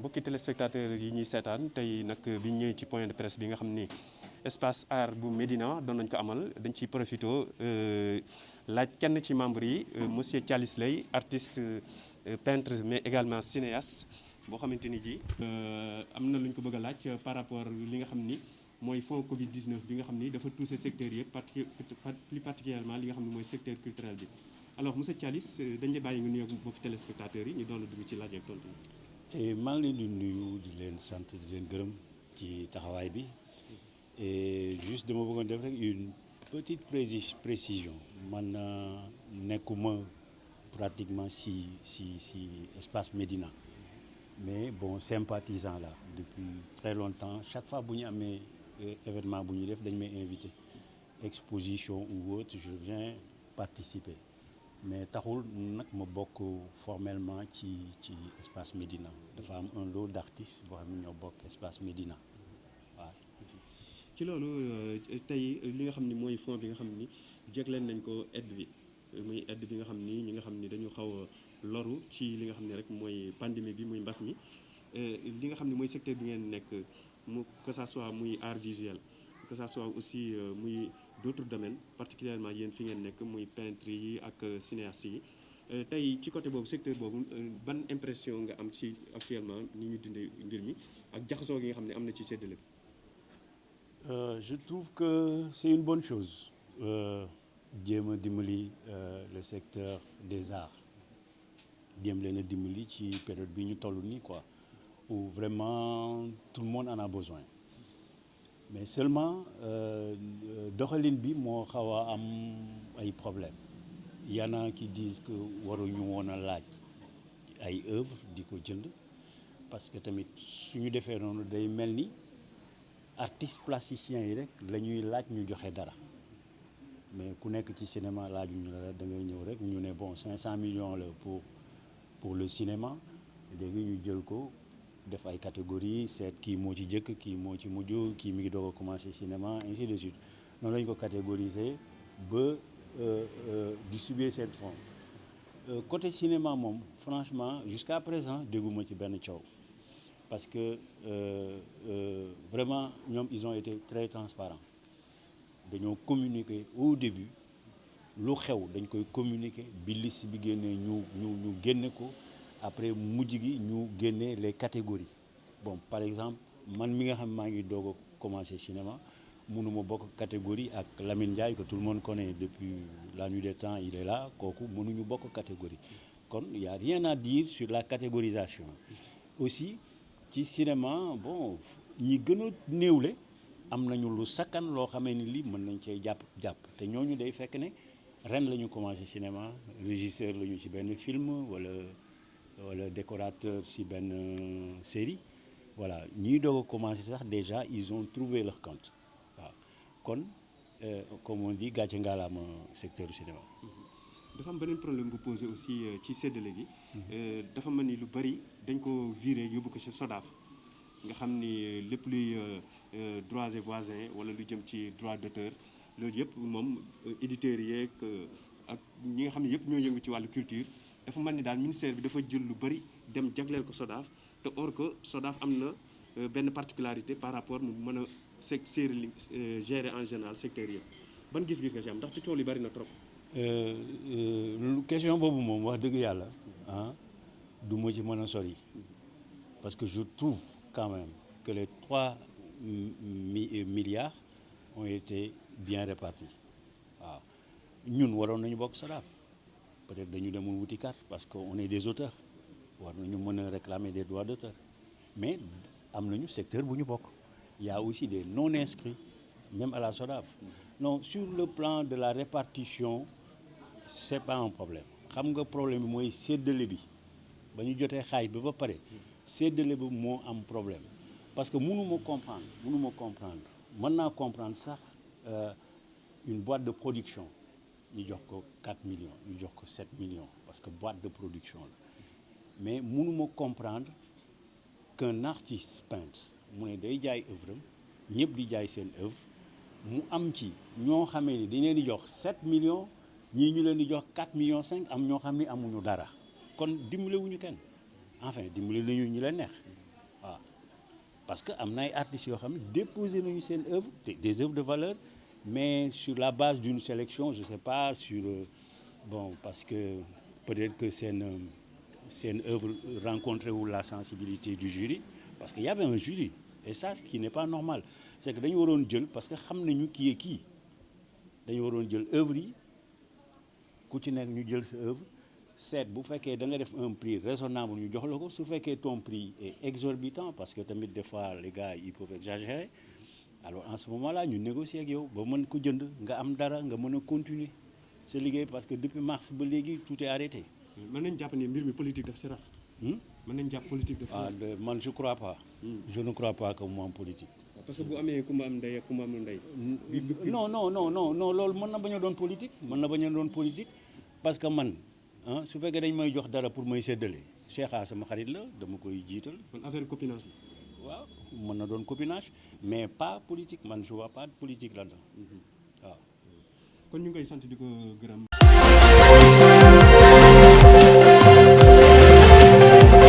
mbokki téléspectateurs yi ñuy seetaan tey nag bi ñu ñëwee ci point de presse bi nga xam ni espace art bu Médina doon nañ ko amal dañ ciy profité laaj kenn ci membre yi monsieur Thialis Leye artiste peintre mais également cinéaste boo xamante ni ji am na lu ñu ko bëgg a laaj par rapport li nga xam ni mooy fond Covid 19 bi nga xam ni dafa touché secteur yëpp plus particulièrement li nga xam ni mooy secteur culturel bi. alors monsieur Thialis dañ lay bàyyi nga nuyoog mbokki téléspectateurs yi ñu doon dugg ci laaj ak tontu yi. maa ngi leen di nuyu di leen sant di leen gërëm ci taxawaay bi et juste dama bëggoon def rek une petite précision man nekkuma pratiquement si espace Médina mais bon sympathisant là depuis très longtemps chaque fois bu ñu amee événement bu ñu def dañ may invité exposition ou autre je viens participer. mais taxul nag ma bokk formellement ci espace Médina dafa am un lot d'artistes boo xam ne ñoo bokk espace Médina waaw. ci loolu tey li nga xam ni mooy fond bi nga xam ni jégleen nañ ko aide bi muy aide bi nga xam ni ñi nga xam ni dañu xaw a loru ci li nga xam ne rek mooy pandémie bi muy mbas mi li nga xam ni mooy secteur bi ngeen nekk mu que ça soit muy art visuel que ça soit aussi muy d'autres domaines particulièrement yéen fi ngeen nekk muy peintre yi ak cinéaste yi tey ci côté boobu secteur boobu ban impression nga am ci actuellement ni ñu dundee mbir mi ak jaxasoo gi nga xam ne am na ci séddale bi. Je trouve que c'est une bonne chose jéem a dimbali le secteur des arts jéem leen a dimbali ci période bi ñu toll nii quoi où vraiment tout le monde en a besoin. mais seulement doxalin bi moo xaw a am ay problèmes y en a qui disent que waruñu woon a laaj ay œuvres di ko jënd parce que tamit suñu defee noonu day mel ni artistes plasticiens yi rek la ñuy laaj ñu joxe dara mais ku nekk ci cinéma laajuñu la da ngay ñëw rek ñu ne bon 500 millions la pour le cinéma léegi ñu jël ko. def ay catégories seet kii moo ci jëkk kii moo ci mujj kii mi ngi doog a commencer cinéma ainsi de suite noonu lañu ko catégoriser ba distribuer seen fonds côté cinéma moom franchement jusqu'à présent dégguma ci benn coow parce que vraiment ñoom ils ont été très transparents dañoo communiquer au début lu xew dañ koy communiquer bi liste bi génnee ñu génne ko après mujj gi ñu génne les catégories bon par exemple man mi nga xam maa ngi doog a commencer cinéma mënuma bokk catégorie ak Lamine Ndiaye que tout le monde connaît depuis la nuit des temps il est là kooku mënuñu bokk catégorie kon il y a rien à dire sur la catégorisation aussi ci cinéma bon ñi gën a néewle am nañu lu sakkan loo xamee ni lii mën nañ cee jàpp te ñooñu day fekk ne ren la ñu commencer cinéma régisseur la ñu ci benn film wala décorateur ci benn série voilà ñuy doog a commencer sax déjà ils ont trouvé leur compte waaw kon comme on dit gàcce ngaalaama secteur du cinéma. dafa am beneen problème bu posé aussi ci séddale gi. dafa mel ni lu bari dañ ko viré yóbbu ko ci SODAV nga xam ni lépp luy droits et voisins wala lu jëm ci droit d'auteur loolu yëpp moom éditeurs yeeg ak ñi nga xam ne yëpp ñoo yëngu ci wàllu culture. dafa mel ni daal ministère bi dafa jël lu bari dem jagleel ko SODAV te or que SODAV am na benn particularité par rapport mu mën a gérer en général secteur yëpp ban gis-gis nga ci am ndax ci tool yi bari na trop. question boobu moom wax dëgg yàlla du ma ci mën a sori parce que je trouve quand même que les 3 milliards ont été bien répartis waaw ñun waroon nañu bokk SODAV. peut-être dañu demul wuti carte parce que on est des auteurs war nañu mën a réclamer des droits d'auteur mais am nañu secteur bu ñu bokk il y a aussi des non inscrits même à la SODAV non sur le plan de la répartition c'est pas un problème xam nga problème bi mooy séddale bi ba ñu jotee xaaj bi ba pare séddale bi moo am problème parce que mënuma comprendre mën naa comprendre sax une boîte de production ñu jox ko 4 millions ñu jox ko 7 millions parce que boîte de production la mais mënuma comprendre qu'un artiste peintre mu ne day jaay œuvre am ñëpp di jaay seen œuvre mu am ci ñoo xamee ni dañ leen di jox 7 millions ñii ñu leen di jox 4 millions 5 am ñoo xam ne amuñu dara kon dimbale wuñu kenn enfin dimbale nañu ñi leen neex parce que am na ay artistes yoo xam ne déposé nañu seen œuvre des œuvres de valeur mais sur la base d'une sélection je sais pas sur bon parce que peut-être que seen œuvre rencontré wul la sensibilité du jury parce que y avait un jury et ça ce qui n'est pas normal c'est que dañu waroon jël parce que xam nañu kii kii dañu waroon jël œuvre yi ku ci nekk ñu jël sa œuvre seet bu fekkee da nga def un prix raisonnable ñu jox la ko su fekkee ton prix est exorbitant parce que tamit des fois les gars ils peuvent exagérer alors en ce moment là ñu négocier ak yow ba mën ko jënd nga am dara nga mën a continuer sa liggéey parce que depuis mars ba léegi tout est arrêté. mën nañ jàpp ni mbir mi politique daf si rax. mën nañ jàpp politique daf si rax. man je crois pas. je ne crois pas que mu am politique. parce que bu amee ku ma am ndey ak ku ma amul ndey. non loolu mën na bañ a doon politique mën na bañ a doon politique parce que man su fekkee dañ may jox dara pour may séddale Cheikha sama xarit la dama koy jiital. man affaire copinage la. waaw mën na doon copinage mais pas politique man je vois pas de politique là-dedans waaw. kon ñu ngi koy sant di ko gërëm